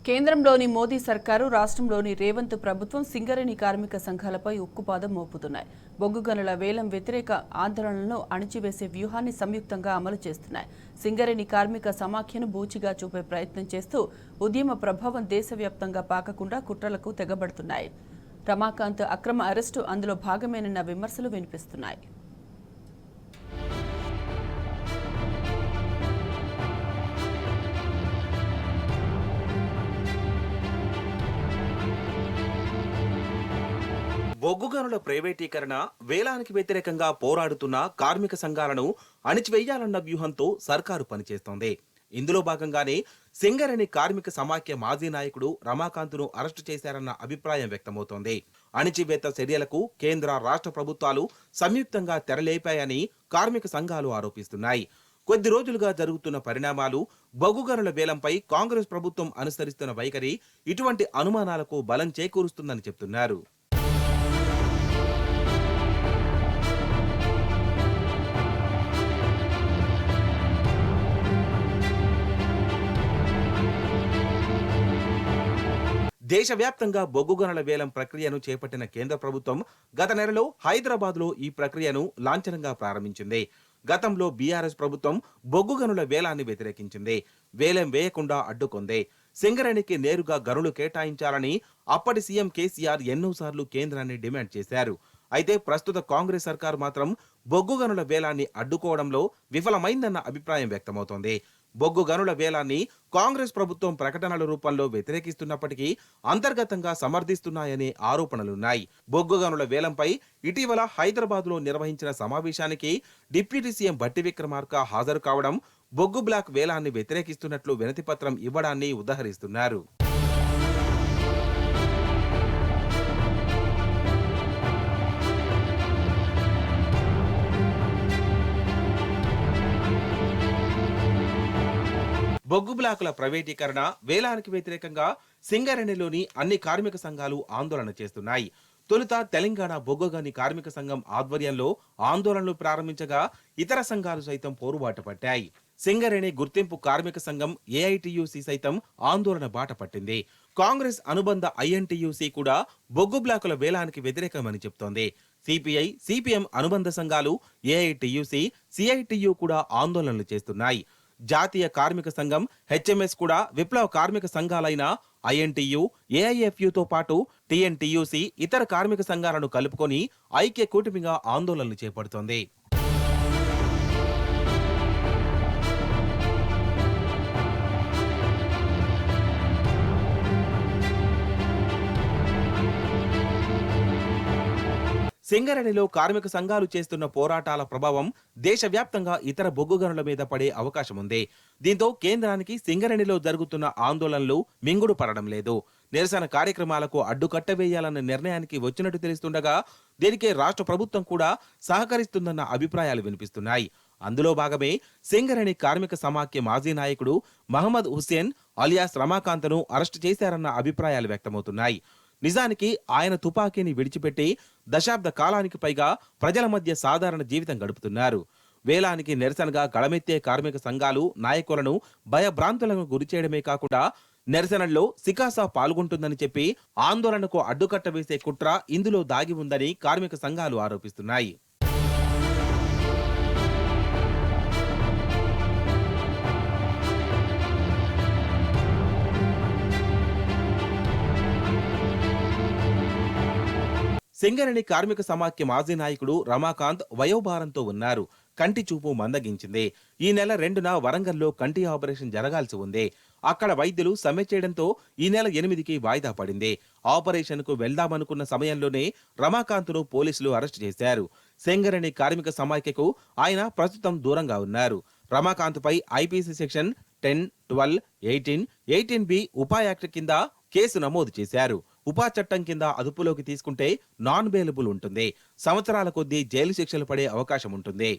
కేంద్రంలోని మోదీ సర్కారు రాష్ట్రంలోని రేవంత్ ప్రభుత్వం సింగరేణి కార్మిక సంఘాలపై ఉక్కుపాదం మోపుతున్నాయి. బొగ్గు గనుల వేలం వ్యతిరేక ఆందోళనలను అణిచివేసే వ్యూహాన్ని సంయుక్తంగా అమలు చేస్తున్నాయి. సింగరేణి కార్మిక సమాఖ్యను బూచిగా చూపే ప్రయత్నం చేస్తూ ఉద్యమ ప్రభావం దేశవ్యాప్తంగా పాకకుండా కుట్రలకు తెగబడుతున్నాయి. రమాకాంత్ అక్రమ అరెస్టు అందులో భాగమేనన్న విమర్శలు వినిపిస్తున్నాయి. బొగ్గు గనుల ప్రైవేటీకరణ, వేలానికి వ్యతిరేకంగా పోరాడుతున్న కార్మిక సంఘాలను అణిచివేయాలన్న వ్యూహంతో సర్కారు పనిచేస్తోంది. ఇందులో భాగంగానే సింగరేణి కార్మిక సమాఖ్య మాజీ నాయకుడు రమాకాంత్ను అరెస్టు చేశారన్న అభిప్రాయం వ్యక్తమవుతోంది. అణిచివేత చర్యలకు కేంద్ర రాష్ట్ర ప్రభుత్వాలు సంయుక్తంగా తెరలేపాయని కార్మిక సంఘాలు ఆరోపిస్తున్నాయి. కొద్ది రోజులుగా జరుగుతున్న పరిణామాలు, బొగ్గు గనుల వేలంపై కాంగ్రెస్ ప్రభుత్వం అనుసరిస్తున్న వైఖరి ఇటువంటి అనుమానాలకు బలం చేకూరుస్తుందని చెబుతున్నారు. దేశవ్యాప్తంగా బొగ్గు గనుల వేలం ప్రక్రియను చేపట్టిన కేంద్ర ప్రభుత్వం గత నెలలో హైదరాబాద్లో ఈ ప్రక్రియను లాంఛనంగా ప్రారంభించింది. గతంలో బీఆర్ఎస్ ప్రభుత్వం బొగ్గు గనుల వేలాన్ని వ్యతిరేకించింది. వేలం వేయకుండా అడ్డుకుంది. సింగరేణికి నేరుగా గనులు కేటాయించాలని అప్పటి సీఎం కేసీఆర్ ఎన్నోసార్లు కేంద్రాన్ని డిమాండ్ చేశారు. అయితే ప్రస్తుత కాంగ్రెస్ సర్కారు మాత్రం బొగ్గు గనుల వేలాన్ని అడ్డుకోవడంలో విఫలమైందన్న అభిప్రాయం వ్యక్తమవుతోంది. బొగ్గు గనుల వేలాన్ని కాంగ్రెస్ ప్రభుత్వం ప్రకటనల రూపంలో వ్యతిరేకిస్తున్నప్పటికీ అంతర్గతంగా సమర్థిస్తున్నాయనే ఆరోపణలున్నాయి. బొగ్గు గనుల వేలంపై ఇటీవల హైదరాబాద్లో నిర్వహించిన సమావేశానికి డిప్యూటీ సీఎం భట్టి విక్రమార్క హాజరు కావడం, బొగ్గు బ్లాక్ వేలాన్ని వ్యతిరేకిస్తున్నట్లు వినతిపత్రం ఇవ్వడాన్ని ఉదహరిస్తున్నారు. బొగ్గు బ్లాకుల ప్రైవేటీకరణ, వేలానికి వ్యతిరేకంగా సింగరేణిలోని అన్ని కార్మిక సంఘాలు ఆందోళన చేస్తున్నాయి. తొలుత తెలంగాణ బొగ్గు గని కార్మిక సంఘం ఆధ్వర్యంలో ఆందోళనలు ప్రారంభించగా ఇతర సంఘాలు సైతం పోరుబాట పట్టాయి. సింగరేణి గుర్తింపు కార్మిక సంఘం ఏఐటియుసి సైతం ఆందోళన బాట పట్టింది. కాంగ్రెస్ అనుబంధ ఐఎన్టీయూసీ కూడా బొగ్గు బ్లాకుల వేలానికి వ్యతిరేకమని చెబుతోంది. సిపిఐ, సిపిఎం అనుబంధ సంఘాలు ఏఐటియుసి, సిఐటియు కూడా ఆందోళనలు చేస్తున్నాయి. జాతీయ కార్మిక సంఘం హెచ్ఎంఎస్ కూడా విప్లవ కార్మిక సంఘాలైన ఐఎన్టీయు, ఏఐఎఫ్యుతో పాటు టీఎన్టీయూసీ ఇతర కార్మిక సంఘాలను కలుపుకొని ఐక్య కూటమిగా ఆందోళనలు చేపడుతోంది. సింగరేణిలో కార్మిక సంఘాలు చేస్తున్న పోరాటాల ప్రభావం దేశవ్యాప్తంగా ఇతర బొగ్గు గనుల మీద పడే అవకాశం ఉంది. దీంతో కేంద్రానికి సింగరేణిలో జరుగుతున్న ఆందోళనలు మింగుడు పడడం లేదు. నిరసన కార్యక్రమాలకు అడ్డుకట్ట వేయాలన్న నిర్ణయానికి వచ్చినట్టు తెలుస్తుండగా దీనికే రాష్ట్ర ప్రభుత్వం కూడా సహకరిస్తుందన్న అభిప్రాయాలు వినిపిస్తున్నాయి. అందులో భాగమే సింగరేణి కార్మిక సమాఖ్య మాజీ నాయకుడు మహమ్మద్ హుస్సేన్ అలియాస్ రమాకాంత్ను అరెస్టు చేశారన్న అభిప్రాయాలు వ్యక్తమవుతున్నాయి. నిజానికి ఆయన తుపాకీని విడిచిపెట్టి దశాబ్ద కాలానికి పైగా ప్రజల మధ్య సాధారణ జీవితం గడుపుతున్నారు. వేలానికి నిరసనగా గళమెత్తే కార్మిక సంఘాలు నాయకులను భయభ్రాంతులకు గురిచేయడమే కాకుండా నిరసనల్లో సికాసా పాల్గొంటుందని చెప్పి ఆందోళనకు అడ్డుకట్ట వేసే కుట్ర ఇందులో దాగి ఉందని కార్మిక సంఘాలు ఆరోపిస్తున్నాయి. సింగరేణి కార్మిక సమాఖ్య మాజీ నాయకుడు రమాకాంత్ వయోభారంతో ఉన్నారు. కంటి చూపు మందగించింది. ఈ నెల 2న వరంగల్లో కంటి ఆపరేషన్ జరగాల్సి ఉంది. అక్కడ వైద్యులు సమ్మె చేయడంతో ఈ నెల 8కి వాయిదా పడింది. ఆపరేషన్ కు వెళ్దామనుకున్న సమయంలోనే రమాకాంత్ను పోలీసులు అరెస్టు చేశారు. సింగరేణి కార్మిక సమాఖ్యకు ఆయన ప్రస్తుతం దూరంగా ఉన్నారు. రమాకాంత్ పై ఐపీసీ సెక్షన్ 10, 12, 18, 18B ఉపా యాక్ట్ కింద కేసు నమోదు చేశారు. ఉపా చట్టం కింద అదుపులోకి తీసుకుంటే నాన్ బెయిలబుల్ ఉంటుంది. సంవత్సరాల కొద్దీ జైలు శిక్షలు పడే అవకాశం ఉంటుంది.